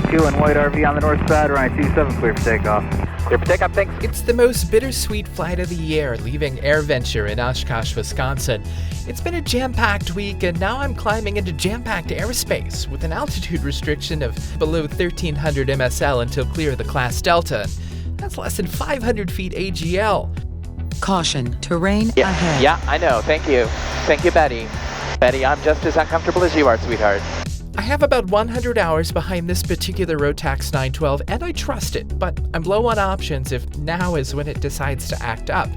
2 and white RV on the north side, runway 27, clear for takeoff. Clear for takeoff, thanks. It's the most bittersweet flight of the year, leaving AirVenture in Oshkosh, Wisconsin. It's been a jam-packed week, and now I'm climbing into jam-packed airspace with an altitude restriction of below 1,300 MSL until clear of the Class Delta. That's less than 500 feet AGL. Caution, terrain ahead. Yeah, I know. Thank you. Thank you, Betty. Betty, I'm just as uncomfortable as you are, sweetheart. I have about 100 hours behind this particular Rotax 912, and I trust it, but I'm low on options if now is when it decides to act up.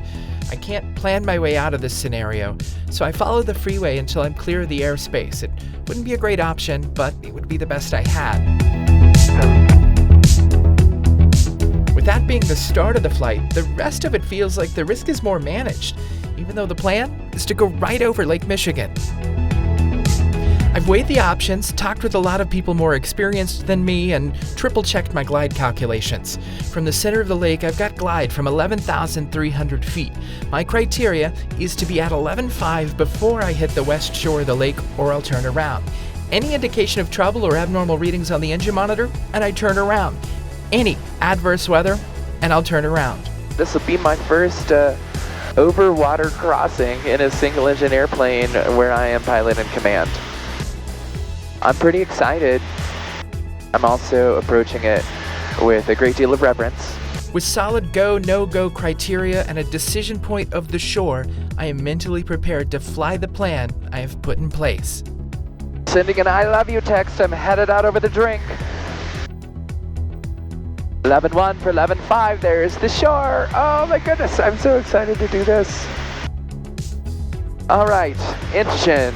I can't plan my way out of this scenario, so I follow the freeway until I'm clear of the airspace. It wouldn't be a great option, but it would be the best I had. With that being the start of the flight, the rest of it feels like the risk is more managed, even though the plan is to go right over Lake Michigan. I've weighed the options, talked with a lot of people more experienced than me, and triple-checked my glide calculations. From the center of the lake, I've got glide from 11,300 feet. My criteria is to be at 11.5 before I hit the west shore of the lake, or I'll turn around. Any indication of trouble or abnormal readings on the engine monitor, and I turn around. Any adverse weather, and I'll turn around. This will be my first over water crossing in a single engine airplane where I am pilot in command. I'm pretty excited. I'm also approaching it with a great deal of reverence. With solid go, no-go criteria and a decision point of the shore, I am mentally prepared to fly the plan I have put in place. Sending an I love you text. I'm headed out over the drink. 11.1 for 11.5. There's the shore. Oh my goodness, I'm so excited to do this. All right, engine.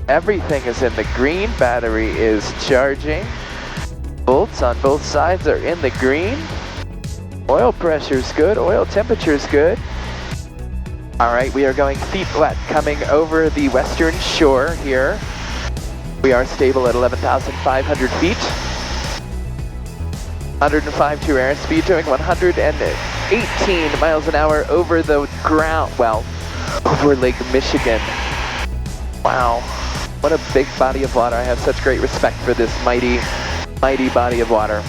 Everything is in the green. Battery is charging. Bolts on both sides are in the green. Oil pressure's good. Oil temperature's good. All right, we are going feet wet coming over the western shore here. We are stable at 11,500 feet. 105 to airspeed, doing 118 miles an hour over the ground, well, over Lake Michigan. Wow, what a big body of water. I have such great respect for this mighty, mighty body of water,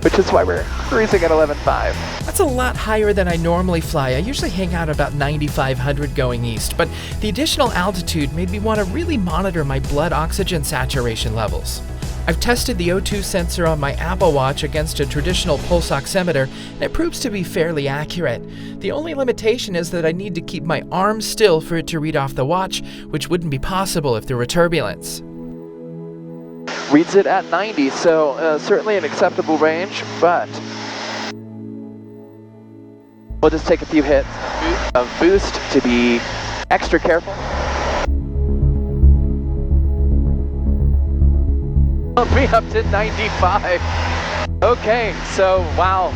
which is why we're cruising at 11.5. That's a lot higher than I normally fly. I usually hang out about 9,500 going east, but the additional altitude made me want to really monitor my blood oxygen saturation levels. I've tested the O2 sensor on my Apple Watch against a traditional pulse oximeter, and it proves to be fairly accurate. The only limitation is that I need to keep my arm still for it to read off the watch, which wouldn't be possible if there were turbulence. Reads it at 90, so certainly an acceptable range, but we'll just take a few hits of boost to be extra careful. Me up to 95. Okay, so wow.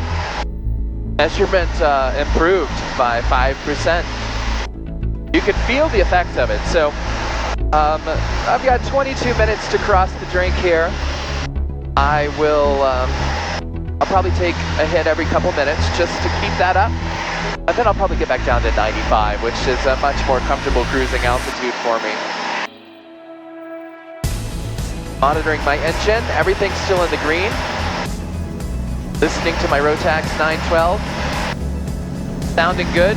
Measurement improved by 5%. You can feel the effects of it. So I've got 22 minutes to cross the drink here. I'll probably take a hit every couple minutes just to keep that up. And then I'll probably get back down to 95, which is a much more comfortable cruising altitude for me. Monitoring my engine, everything's still in the green. Listening to my Rotax 912. Sounding good.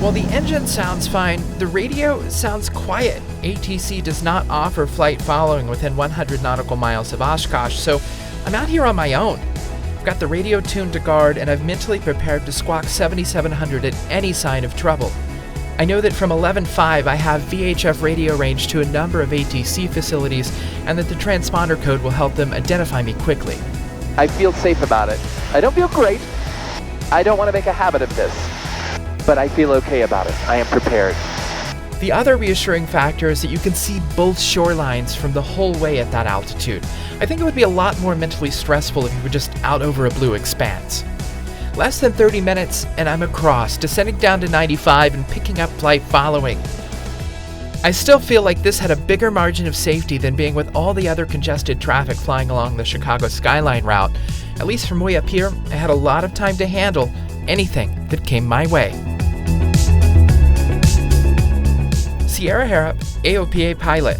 While the engine sounds fine, the radio sounds quiet. ATC does not offer flight following within 100 nautical miles of Oshkosh, so I'm out here on my own. I've got the radio tuned to guard, and I've mentally prepared to squawk 7700 at any sign of trouble. I know that from 11.5 I have VHF radio range to a number of ATC facilities, and that the transponder code will help them identify me quickly. I feel safe about it. I don't feel great. I don't want to make a habit of this, but I feel okay about it. I am prepared. The other reassuring factor is that you can see both shorelines from the whole way at that altitude. I think it would be a lot more mentally stressful if you were just out over a blue expanse. Less than 30 minutes, and I'm across, descending down to 95 and picking up flight following. I still feel like this had a bigger margin of safety than being with all the other congested traffic flying along the Chicago Skyline route. At least from way up here, I had a lot of time to handle anything that came my way. Sierra Harrop, AOPA pilot.